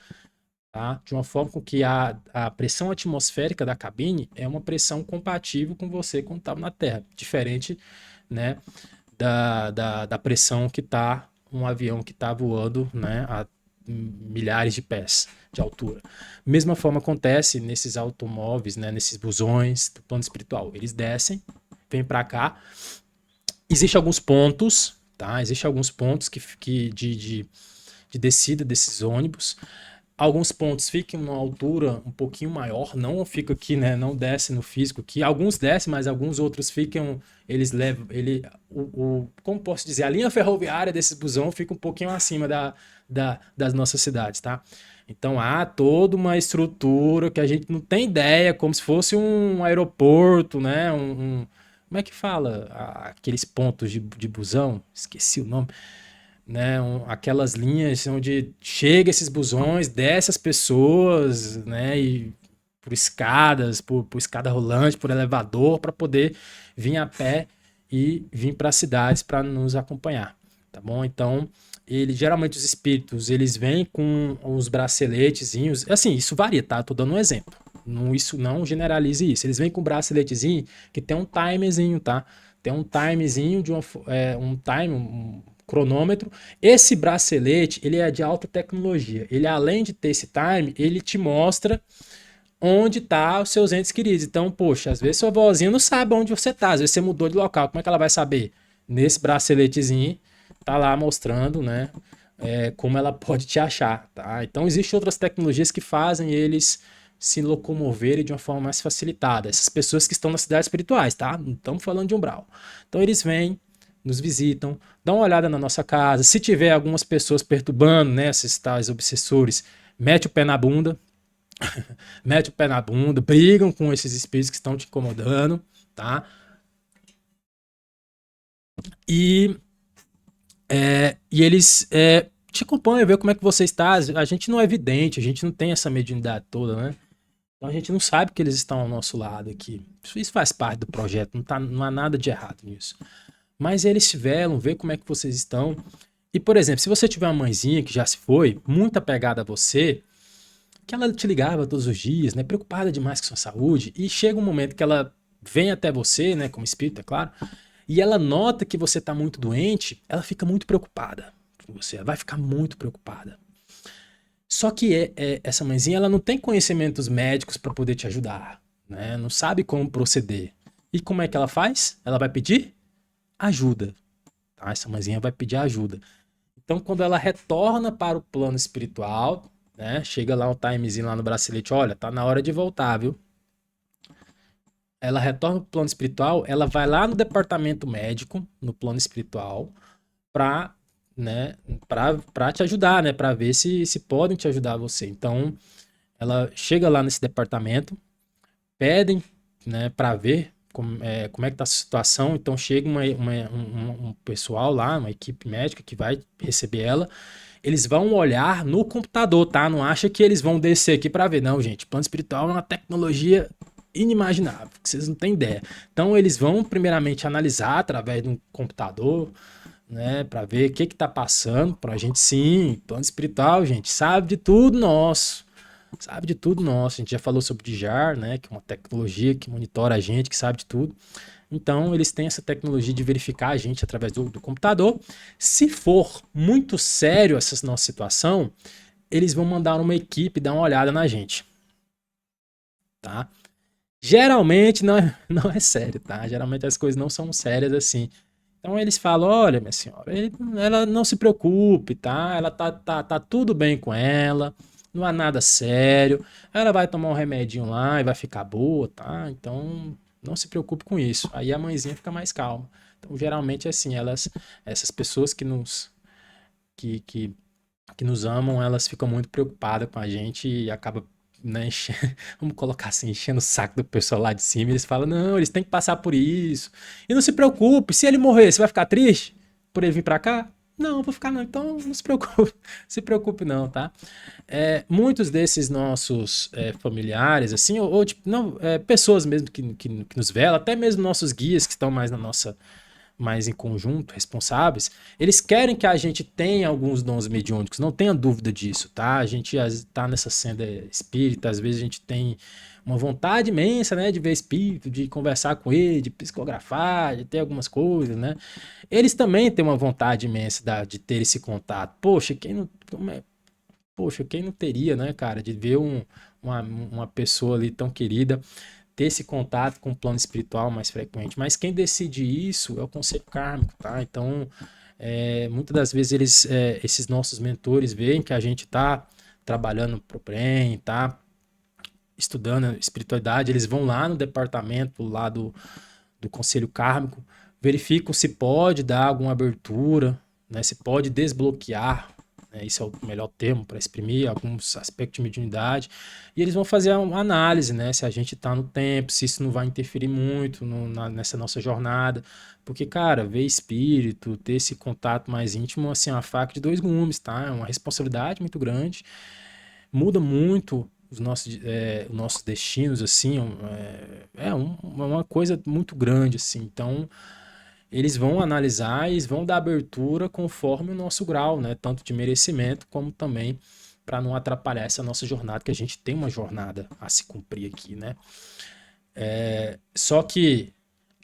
tá? De uma forma com que a pressão atmosférica da cabine é uma pressão compatível com você quando estava na Terra, diferente, né, da pressão que tá um avião que está voando, né, a milhares de pés de altura. Mesma forma acontece nesses automóveis, né, nesses busões do plano espiritual. Eles descem, vêm para cá. Existem alguns pontos, tá? Existem alguns pontos de descida desses ônibus. Alguns pontos ficam numa altura um pouquinho maior, não fica aqui, né? Não desce no físico aqui. Alguns descem, mas alguns outros ficam. Eles levam. Como posso dizer? A linha ferroviária desse busão fica um pouquinho acima das nossas cidades, tá? Então há toda uma estrutura que a gente não tem ideia, como se fosse um aeroporto, né? Como é que fala? Aqueles pontos de busão? Esqueci o nome, né, aquelas linhas onde chega esses busões, desce as pessoas, né, e por escadas, por escada rolante, por elevador, para poder vir a pé e vir para as cidades para nos acompanhar, tá bom? Então, geralmente os espíritos, eles vêm com os braceletezinhos, assim, isso varia, tá? Tô dando um exemplo. Não, isso não generalize isso. Eles vêm com um braceletezinho que tem um timerzinho, tá? Tem um timezinho um time, um cronômetro. Esse bracelete, ele é de alta tecnologia. Ele, além de ter esse time, ele te mostra onde tá os seus entes queridos. Então, poxa, às vezes sua vozinha não sabe onde você tá. Às vezes você mudou de local. Como é que ela vai saber? Nesse braceletezinho, tá lá mostrando, né? Como ela pode te achar, tá? Então, existem outras tecnologias que fazem eles se locomoverem de uma forma mais facilitada. Essas pessoas que estão nas cidades espirituais, tá? Não estamos falando de umbral. Então, eles vêm, nos visitam, dão uma olhada na nossa casa. Se tiver algumas pessoas perturbando, né, esses tais obsessores, mete o pé na bunda, mete o pé na bunda, brigam com esses espíritos que estão te incomodando, tá? E, e eles te acompanham, ver como é que você está. A gente não é vidente, a gente não tem essa mediunidade toda, né? Então a gente não sabe que eles estão ao nosso lado aqui. Isso faz parte do projeto, não há nada de errado nisso. Mas eles tiveram, ver como é que vocês estão. E, por exemplo, se você tiver uma mãezinha que já se foi, muito apegada a você, que ela te ligava todos os dias, né, preocupada demais com sua saúde, e chega um momento que ela vem até você, né, como espírito, é claro, e ela nota que você está muito doente, ela fica muito preocupada com você, ela vai ficar muito preocupada. Só que essa mãezinha, ela não tem conhecimentos médicos para poder te ajudar, né? Não sabe como proceder. E como é que ela faz? Ela vai pedir ajuda, tá? Essa mãezinha vai pedir ajuda. Então, quando ela retorna para o plano espiritual, né? Chega lá um timezinho lá no bracelete, olha, tá na hora de voltar, viu? Ela retorna para o plano espiritual, ela vai lá no departamento médico, no plano espiritual, para, né, para te ajudar, né, para ver se podem te ajudar você. Então, ela chega lá nesse departamento, pedem, né, para ver como é que tá a situação. Então, chega um pessoal lá, uma equipe médica que vai receber ela. Eles vão olhar no computador, tá? Não acha que eles vão descer aqui para ver, não, gente. Plano espiritual é uma tecnologia inimaginável, que vocês não têm ideia. Então, eles vão primeiramente analisar através de um computador, né, para ver o que tá passando, pra gente sim, plano espiritual, gente, sabe de tudo nosso. Sabe de tudo nosso. A gente já falou sobre o Dijar, né, que é uma tecnologia que monitora a gente, que sabe de tudo. Então, eles têm essa tecnologia de verificar a gente através do computador. Se for muito sério essa nossa situação, eles vão mandar uma equipe dar uma olhada na gente, tá? Geralmente não é sério, tá? Geralmente as coisas não são sérias assim. Então eles falam, olha, minha senhora, ela não se preocupe, tá? Ela tá tudo bem com ela, não há nada sério. Ela vai tomar um remedinho lá e vai ficar boa, tá? Então não se preocupe com isso. Aí a mãezinha fica mais calma. Então geralmente é assim, essas pessoas que, que nos amam, elas ficam muito preocupadas com a gente e acaba, né, vamos colocar assim, enchendo o saco do pessoal lá de cima. E eles falam, não, eles têm que passar por isso. E não se preocupe, se ele morrer, você vai ficar triste por ele vir pra cá? Não, vou ficar não. Então não se preocupe, se preocupe não, tá? Muitos desses nossos familiares, assim, ou tipo, não, pessoas mesmo que nos velam, até mesmo nossos guias que estão mais na nossa mais em conjunto, responsáveis, eles querem que a gente tenha alguns dons mediúnicos, não tenha dúvida disso, tá? A gente tá nessa senda espírita, às vezes a gente tem uma vontade imensa, né, de ver espírito, de conversar com ele, de psicografar, de ter algumas coisas, né? Eles também têm uma vontade imensa de ter esse contato. Poxa, quem não teria, né, cara, de ver uma pessoa ali tão querida ter esse contato com o plano espiritual mais frequente. Mas quem decide isso é o conselho kármico, tá? Então, muitas das vezes esses nossos mentores veem que a gente tá trabalhando pro bem, tá estudando espiritualidade, eles vão lá no departamento lá do conselho kármico, verificam se pode dar alguma abertura, né? Se pode desbloquear, né? Isso é o melhor termo para exprimir alguns aspectos de mediunidade, e eles vão fazer uma análise, né? Se a gente está no tempo, se isso não vai interferir muito nessa nossa jornada, porque, cara, ver espírito, ter esse contato mais íntimo, assim, é uma faca de dois gumes, tá? É uma responsabilidade muito grande, muda muito os nossos destinos, assim, uma coisa muito grande, assim. Então, eles vão analisar e eles vão dar abertura conforme o nosso grau, né? Tanto de merecimento como também para não atrapalhar essa nossa jornada, que a gente tem uma jornada a se cumprir aqui, né? Só que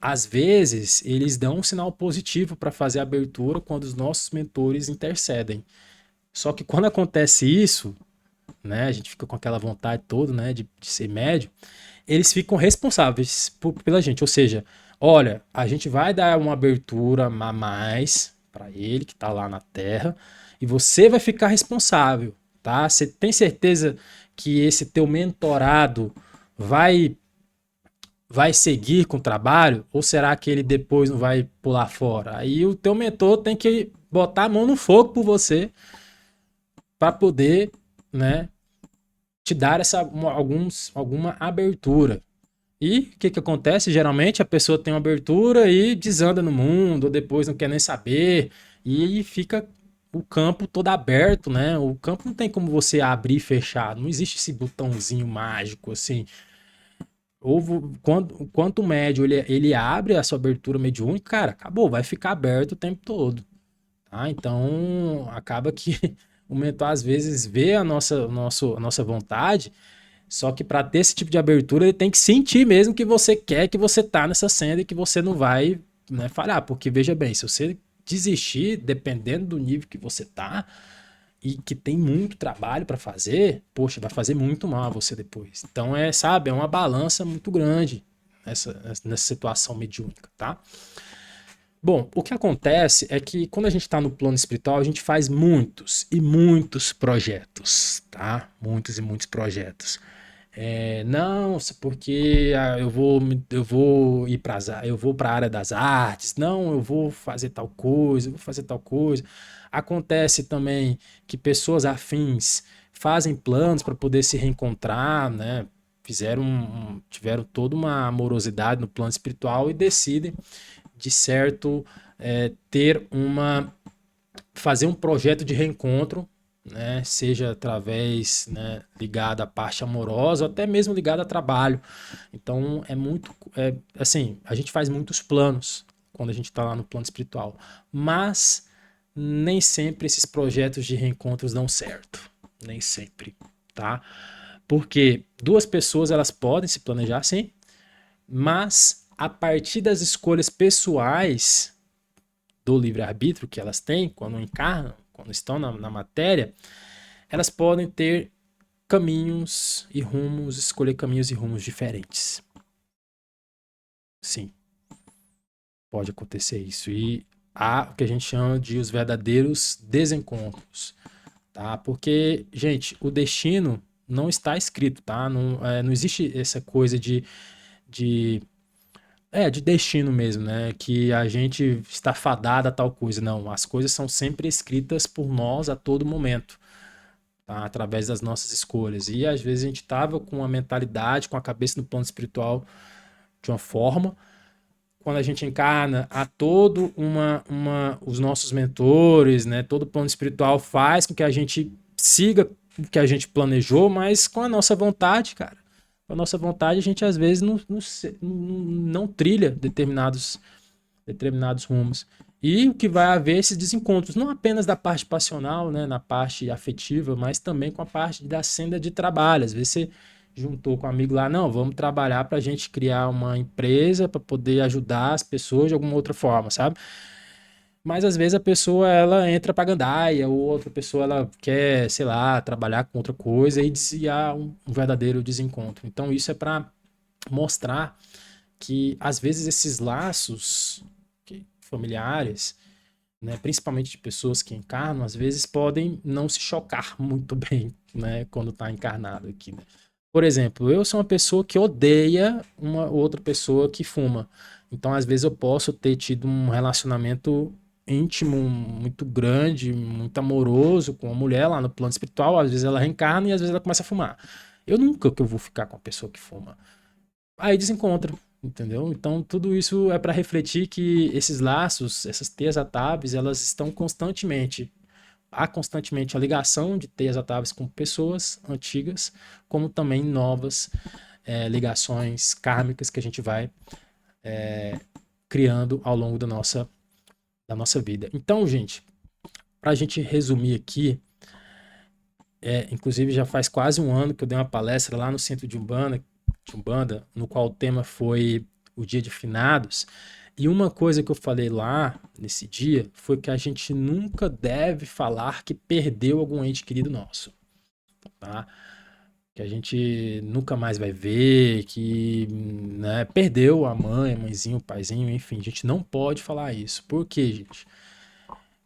às vezes eles dão um sinal positivo para fazer a abertura quando os nossos mentores intercedem. Só que quando acontece isso, né, a gente fica com aquela vontade toda, né, de ser médio, eles ficam responsáveis pela gente. Ou seja, olha, a gente vai dar uma abertura a mais para ele que está lá na Terra e você vai ficar responsável, tá? Você tem certeza que esse teu mentorado vai vai seguir com o trabalho ou será que ele depois não vai pular fora? Aí o teu mentor tem que botar a mão no fogo por você para poder, né, te dar alguma abertura. E o que acontece? Geralmente a pessoa tem uma abertura e desanda no mundo, ou depois não quer nem saber, e fica o campo todo aberto, né? O campo não tem como você abrir e fechar. Não existe esse botãozinho mágico, assim. Quanto o médio ele abre a sua abertura mediúnica, cara, acabou, vai ficar aberto o tempo todo. Tá? Então, acaba que o mentor às vezes vê a nossa vontade, só que para ter esse tipo de abertura, ele tem que sentir mesmo que você quer, que você tá nessa senda e que você não vai, né, falhar. Porque veja bem, se você desistir, dependendo do nível que você tá e que tem muito trabalho para fazer, poxa, vai fazer muito mal a você depois. Então sabe, é uma balança muito grande nessa situação mediúnica, tá? Bom, o que acontece é que quando a gente está no plano espiritual, a gente faz muitos e muitos projetos, tá? Muitos e muitos projetos. Não, porque eu vou ir eu vou para a área das artes. Não, eu vou fazer tal coisa, eu vou fazer tal coisa. Acontece também que pessoas afins fazem planos para poder se reencontrar, né? Tiveram toda uma amorosidade no plano espiritual e decidem de certo ter fazer um projeto de reencontro, né, seja através, né, ligado à parte amorosa ou até mesmo ligado a trabalho. Então assim, a gente faz muitos planos quando a gente está lá no plano espiritual, mas nem sempre esses projetos de reencontros dão certo, nem sempre, tá? Porque duas pessoas elas podem se planejar sim, mas a partir das escolhas pessoais do livre-arbítrio que elas têm, quando encarnam, quando estão na matéria, elas podem ter caminhos e rumos, escolher caminhos e rumos diferentes. Sim, pode acontecer isso. E há o que a gente chama de os verdadeiros desencontros, tá? Porque, gente, o destino não está escrito, tá? Não existe essa coisa de destino mesmo, né? Que a gente está fadado a tal coisa. Não, as coisas são sempre escritas por nós a todo momento, tá? Através das nossas escolhas. E às vezes a gente estava com a mentalidade, com a cabeça no plano espiritual de uma forma. Quando a gente encarna, há todo os nossos mentores, né? Todo o plano espiritual faz com que a gente siga o que a gente planejou, mas com a nossa vontade, cara. Com a nossa vontade, a gente às vezes não trilha determinados rumos. E o que vai haver esses desencontros, não apenas da parte passional, né, na parte afetiva, mas também com a parte da senda de trabalho. Às vezes você juntou com um amigo lá, não, vamos trabalhar para a gente criar uma empresa para poder ajudar as pessoas de alguma outra forma, sabe? Mas às vezes a pessoa ela entra para gandaia, ou outra pessoa ela quer, sei lá, trabalhar com outra coisa e há um verdadeiro desencontro. Então isso é para mostrar que às vezes esses laços familiares, né, principalmente de pessoas que encarnam, às vezes podem não se chocar muito bem, né, quando está encarnado aqui, né? Por exemplo, eu sou uma pessoa que odeia uma outra pessoa que fuma. Então, às vezes eu posso ter tido um relacionamento íntimo muito grande, muito amoroso com uma mulher lá no plano espiritual, às vezes ela reencarna e às vezes ela começa a fumar. Eu nunca que eu vou ficar com uma pessoa que fuma. Aí desencontra, entendeu? Então tudo isso é para refletir que esses laços, essas teias atáveis, elas estão constantemente, há constantemente a ligação de teias atáveis com pessoas antigas, como também novas ligações kármicas que a gente vai criando ao longo da nossa vida. Então, gente, para a gente resumir aqui, inclusive já faz quase um ano que eu dei uma palestra lá no Centro de Umbanda, no qual o tema foi o Dia de Finados. E uma coisa que eu falei lá nesse dia foi que a gente nunca deve falar que perdeu algum ente querido nosso, tá? Que a gente nunca mais vai ver, que, né, perdeu a mãe, a mãezinho, o paizinho, enfim, a gente não pode falar isso. Por quê, gente?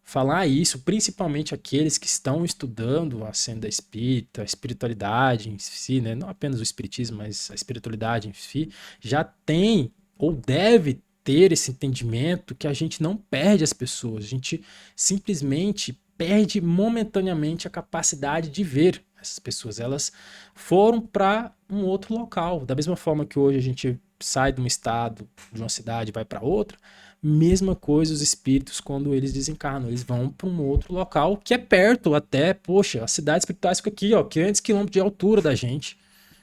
Falar isso, principalmente aqueles que estão estudando a senda espírita, a espiritualidade em si, né? Não apenas o espiritismo, mas a espiritualidade em si, já tem ou deve ter esse entendimento que a gente não perde as pessoas, a gente simplesmente perde momentaneamente a capacidade de ver. Essas pessoas, elas foram para um outro local. Da mesma forma que hoje a gente sai de um estado, de uma cidade, e vai para outra, mesma coisa os espíritos quando eles desencarnam, eles vão para um outro local que é perto até, poxa, a cidade espiritual fica aqui, ó, 500 quilômetros de altura da gente.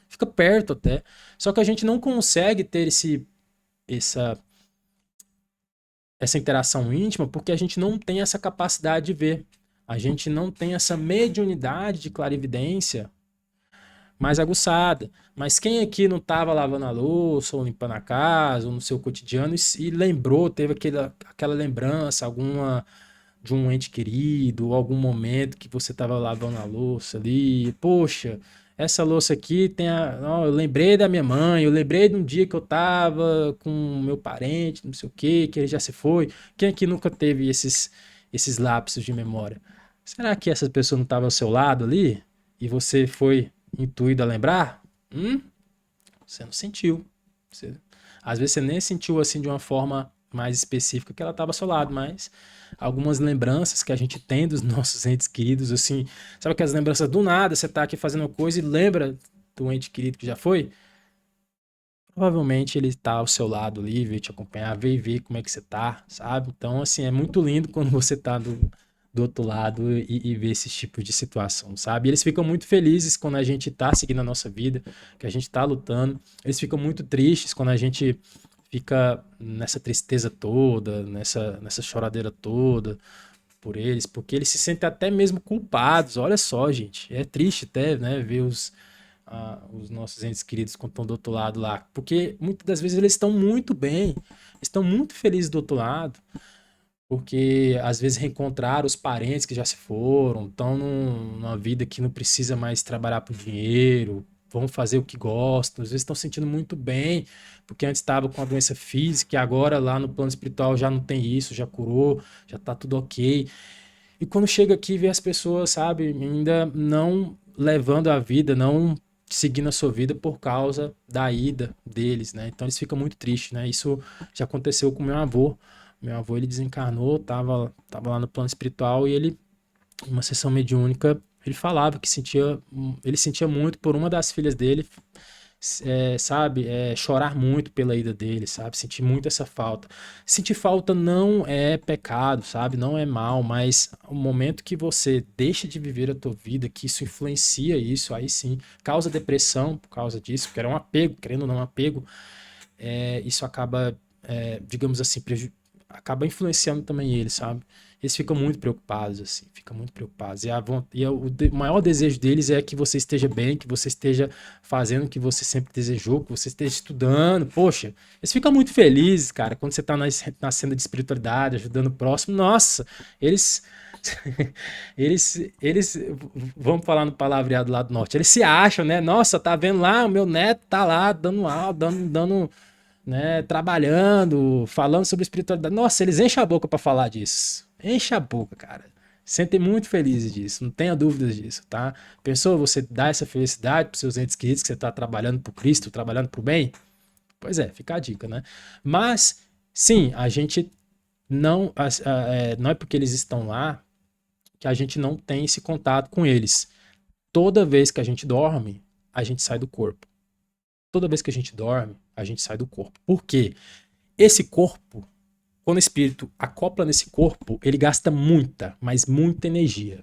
Fica perto até. Só que a gente não consegue ter essa, essa interação íntima porque a gente não tem essa capacidade de ver. A gente não tem essa mediunidade de clarividência mais aguçada. Mas quem aqui não estava lavando a louça, ou limpando a casa, ou no seu cotidiano, e lembrou, teve aquela lembrança, alguma de um ente querido, ou algum momento que você estava lavando a louça ali, poxa, essa louça aqui tem eu lembrei da minha mãe, eu lembrei de um dia que eu estava com meu parente, não sei o que ele já se foi. Quem aqui nunca teve esses lapsos de memória? Será que essa pessoa não estava ao seu lado ali? E você foi intuído a lembrar? Você não sentiu. Às vezes você nem sentiu assim de uma forma mais específica que ela estava ao seu lado, mas algumas lembranças que a gente tem dos nossos entes queridos, assim, sabe aquelas lembranças do nada, você tá aqui fazendo uma coisa e lembra do ente querido que já foi? Provavelmente ele tá ao seu lado ali, veio te acompanhar, veio ver como é que você tá, sabe? Então, assim, é muito lindo quando você tá do outro lado e vê esse tipo de situação, sabe? E eles ficam muito felizes quando a gente tá seguindo a nossa vida, que a gente tá lutando. Eles ficam muito tristes quando a gente fica nessa tristeza toda, nessa choradeira toda por eles, porque eles se sentem até mesmo culpados. Olha só, gente, é triste até, né, ver os nossos entes queridos quando estão do outro lado lá, porque muitas das vezes eles estão muito bem, estão muito felizes do outro lado, porque às vezes reencontraram os parentes que já se foram, estão numa vida que não precisa mais trabalhar por dinheiro, vão fazer o que gostam, às vezes estão se sentindo muito bem, porque antes estava com a doença física e agora lá no plano espiritual já não tem isso, já curou, já está tudo ok. E quando chega aqui e vê as pessoas, sabe, ainda não levando a vida, não seguindo a sua vida por causa da ida deles, né? Então eles ficam muito tristes, né? Isso já aconteceu com meu avô. Meu avô, ele desencarnou, tava lá no plano espiritual e ele, em uma sessão mediúnica, ele falava que ele sentia muito por uma das filhas dele, sabe, chorar muito pela ida dele, sabe, sentir muito essa falta. Sentir falta não é pecado, sabe, não é mal, mas o momento que você deixa de viver a tua vida, que isso influencia isso, aí sim, causa depressão por causa disso, que era um apego, querendo ou não, um apego, isso acaba, digamos assim, acaba influenciando também eles, sabe? Eles ficam muito preocupados, assim, ficam muito preocupados. O maior desejo deles é que você esteja bem, que você esteja fazendo o que você sempre desejou, que você esteja estudando. Poxa, eles ficam muito felizes, cara, quando você está na cena de espiritualidade, ajudando o próximo. Nossa, eles. Eles, vamos falar no palavreado lá do norte, eles se acham, né? Nossa, tá vendo lá, o meu neto tá lá dando aula, dando, né, trabalhando, falando sobre espiritualidade. Nossa, eles enchem a boca para falar disso. Enche a boca, cara. Sentem muito felizes disso, não tenha dúvidas disso, tá? Pensou você dar essa felicidade para seus entes queridos que você está trabalhando para Cristo, trabalhando para o bem? Pois é, fica a dica, né? Mas, sim, a gente não é porque eles estão lá que a gente não tem esse contato com eles. Toda vez que a gente dorme, a gente sai do corpo. Toda vez que a gente dorme, a gente sai do corpo. Por quê? Esse corpo, quando o espírito acopla nesse corpo, ele gasta muita, mas muita energia.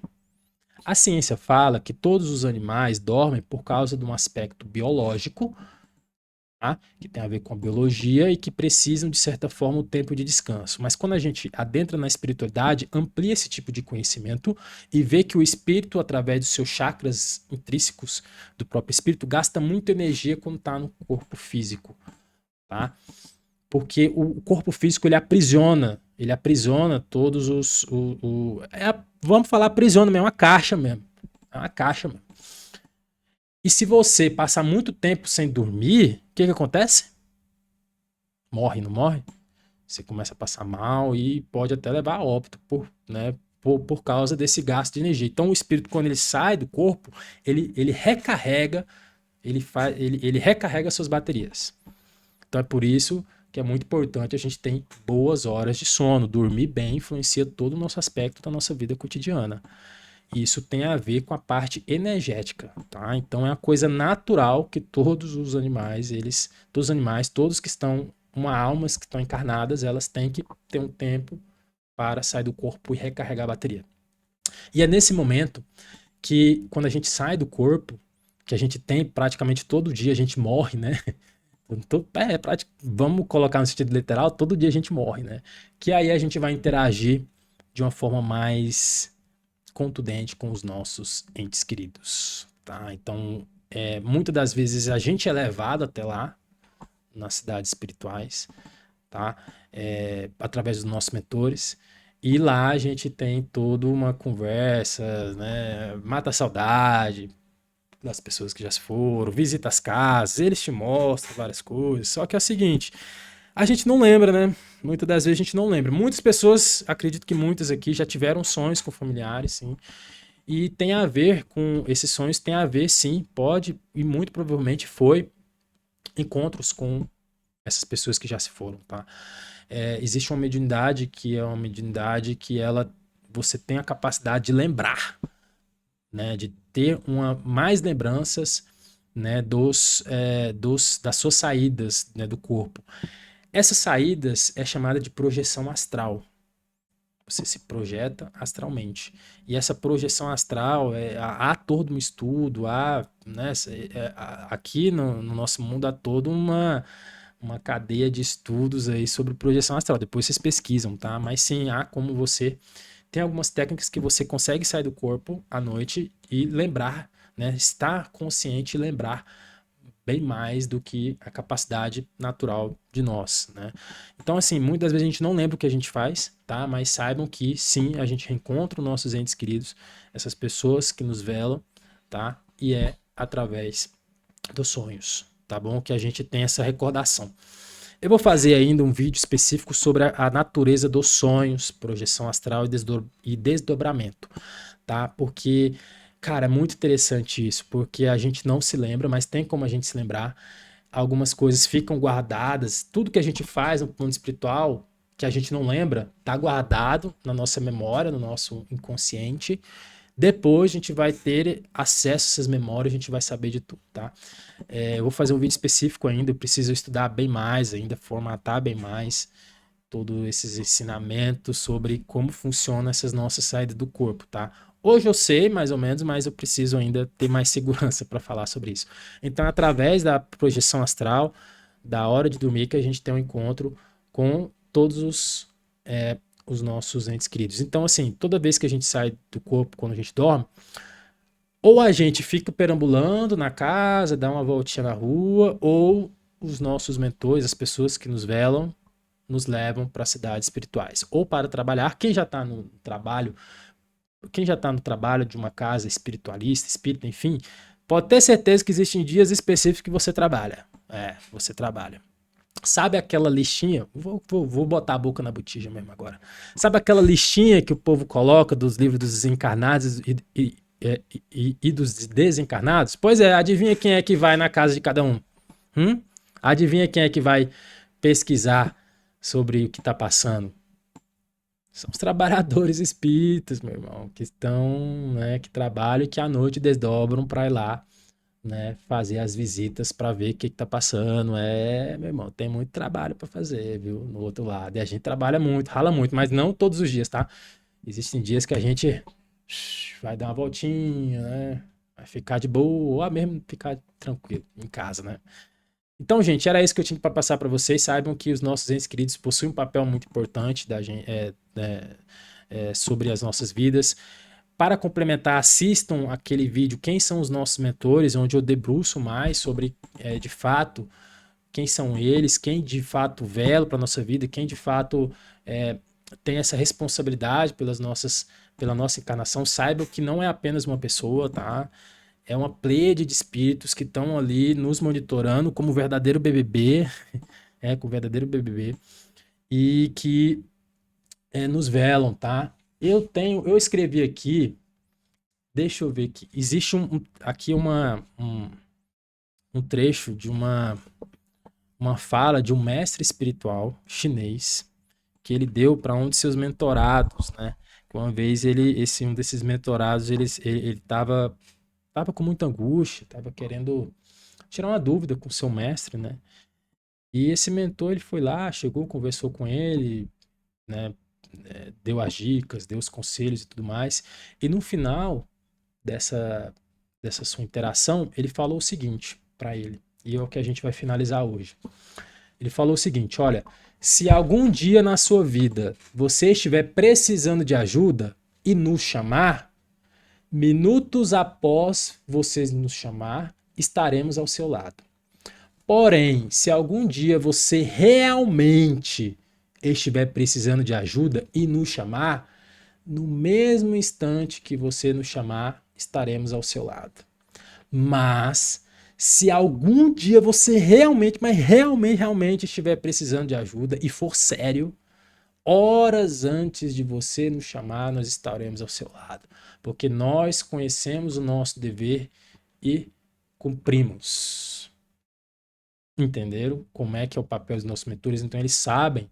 A ciência fala que todos os animais dormem por causa de um aspecto biológico, tá? Que tem a ver com a biologia e que precisam, de certa forma, o tempo de descanso. Mas quando a gente adentra na espiritualidade, amplia esse tipo de conhecimento e vê que o espírito, através dos seus chakras intrínsecos do próprio espírito, gasta muita energia quando está no corpo físico, tá? Porque o corpo físico ele aprisiona todos vamos falar aprisiona mesmo, é uma caixa mesmo. É uma caixa mesmo. E se você passar muito tempo sem dormir, o que acontece? Morre, não morre? Você começa a passar mal e pode até levar a óbito por causa desse gasto de energia. Então o espírito, quando ele sai do corpo, ele recarrega, ele recarrega suas baterias. Então é por isso que é muito importante a gente ter boas horas de sono. Dormir bem influencia todo o nosso aspecto da nossa vida cotidiana. isso tem a ver com a parte energética, tá? Então é uma coisa natural que todos os animais, todos que estão, almas que estão encarnadas, elas têm que ter um tempo para sair do corpo e recarregar a bateria. E é nesse momento que, quando a gente sai do corpo, que a gente tem praticamente todo dia, a gente morre, né? Vamos colocar no sentido literal, todo dia a gente morre, né? Que aí a gente vai interagir de uma forma mais contundente com os nossos entes queridos, tá? Então, muitas das vezes a gente é levado até lá, nas cidades espirituais, tá? Através dos nossos mentores. E lá a gente tem toda uma conversa, né? Mata a saudade das pessoas que já se foram, visita as casas, eles te mostram várias coisas. Só que é o seguinte, a gente não lembra, né? Muitas das vezes a gente não lembra. Muitas pessoas, acredito que muitas aqui já tiveram sonhos com familiares, sim. E tem a ver com esses sonhos, tem a ver, sim, pode e muito provavelmente foi encontros com essas pessoas que já se foram, tá? Existe uma mediunidade que é uma mediunidade que você tem a capacidade de lembrar, né? De ter mais lembranças, né? Das suas saídas, né? Do corpo. Essas saídas é chamada de projeção astral. Você se projeta astralmente. E essa projeção astral, há todo um estudo, né, aqui no nosso mundo há toda uma cadeia de estudos aí sobre projeção astral. Depois vocês pesquisam, tá? Mas sim, há como você... Tem algumas técnicas que você consegue sair do corpo à noite e lembrar, né? Estar consciente e lembrar bem mais do que a capacidade natural de nós, né? Então, assim, muitas vezes a gente não lembra o que a gente faz, tá? Mas saibam que, sim, a gente reencontra os nossos entes queridos, essas pessoas que nos velam, tá? E é através dos sonhos, tá bom? Que a gente tem essa recordação. Eu vou fazer ainda um vídeo específico sobre a natureza dos sonhos, projeção astral e desdobramento, tá? Porque, cara, é muito interessante isso, porque a gente não se lembra, mas tem como a gente se lembrar. Algumas coisas ficam guardadas, tudo que a gente faz no plano espiritual, que a gente não lembra, tá guardado na nossa memória, no nosso inconsciente. Depois a gente vai ter acesso a essas memórias, a gente vai saber de tudo, tá? Eu vou fazer um vídeo específico ainda, eu preciso estudar bem mais ainda, formatar bem mais todos esses ensinamentos sobre como funciona essas nossas saídas do corpo, tá? Hoje eu sei mais ou menos, mas eu preciso ainda ter mais segurança para falar sobre isso. Então, através da projeção astral, da hora de dormir, que a gente tem um encontro com todos os nossos entes queridos. Então, assim, toda vez que a gente sai do corpo, quando a gente dorme, ou a gente fica perambulando na casa, dá uma voltinha na rua, ou os nossos mentores, as pessoas que nos velam, nos levam para cidades espirituais. Ou para trabalhar, quem já está no trabalho de uma casa espiritualista, espírita, enfim, pode ter certeza que existem dias específicos que você trabalha. Você trabalha. Sabe aquela listinha? Vou botar a boca na botija mesmo agora. Sabe aquela listinha que o povo coloca dos livros dos desencarnados e dos desencarnados? Pois é, adivinha quem é que vai na casa de cada um? Adivinha quem é que vai pesquisar sobre o que está passando? São os trabalhadores espíritas, meu irmão, que estão, né, que trabalham e que à noite desdobram para ir lá, né, fazer as visitas para ver o que está passando. Meu irmão, tem muito trabalho para fazer, viu, no outro lado. E a gente trabalha muito, rala muito, mas não todos os dias, tá? Existem dias que a gente vai dar uma voltinha, né? Vai ficar de boa, ou mesmo ficar tranquilo em casa, né? Então, gente, era isso que eu tinha para passar para vocês. Saibam que os nossos entes queridos possuem um papel muito importante sobre as nossas vidas. Para complementar, assistam aquele vídeo Quem são os nossos mentores, onde eu debruço mais sobre, de fato, quem são eles, quem de fato vela para a nossa vida, quem de fato tem essa responsabilidade pela nossa encarnação. Saibam que não é apenas uma pessoa, tá? É uma pleiade de espíritos que estão ali nos monitorando como o verdadeiro BBB, com o verdadeiro BBB, e que nos velam, tá? Eu escrevi aqui, deixa eu ver aqui, existe aqui um trecho de uma fala de um mestre espiritual chinês que ele deu para um de seus mentorados, né? Uma vez um desses mentorados, ele tava com muita angústia, tava querendo tirar uma dúvida com o seu mestre, né? E esse mentor, ele foi lá, chegou, conversou com ele, né? Deu as dicas, deu os conselhos e tudo mais. E no final dessa, dessa sua interação, ele falou o seguinte para ele, e é o que a gente vai finalizar hoje. Ele falou o seguinte: olha, se algum dia na sua vida você estiver precisando de ajuda e nos chamar, minutos após você nos chamar, estaremos ao seu lado. Porém, se algum dia você realmente estiver precisando de ajuda e nos chamar, no mesmo instante que você nos chamar, estaremos ao seu lado. Mas, se algum dia você realmente, mas realmente estiver precisando de ajuda e for sério, horas antes de você nos chamar, nós estaremos ao seu lado. Porque nós conhecemos o nosso dever e cumprimos. Entenderam como é que é o papel dos nossos mentores? Então eles sabem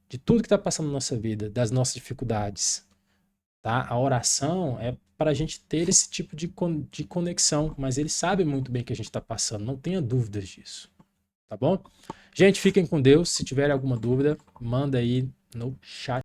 de tudo que está passando na nossa vida, das nossas dificuldades. Tá? A oração é para a gente ter esse tipo de conexão, mas eles sabem muito bem o que a gente está passando, não tenha dúvidas disso. Tá bom? Gente, fiquem com Deus. Se tiverem alguma dúvida, manda aí no chat.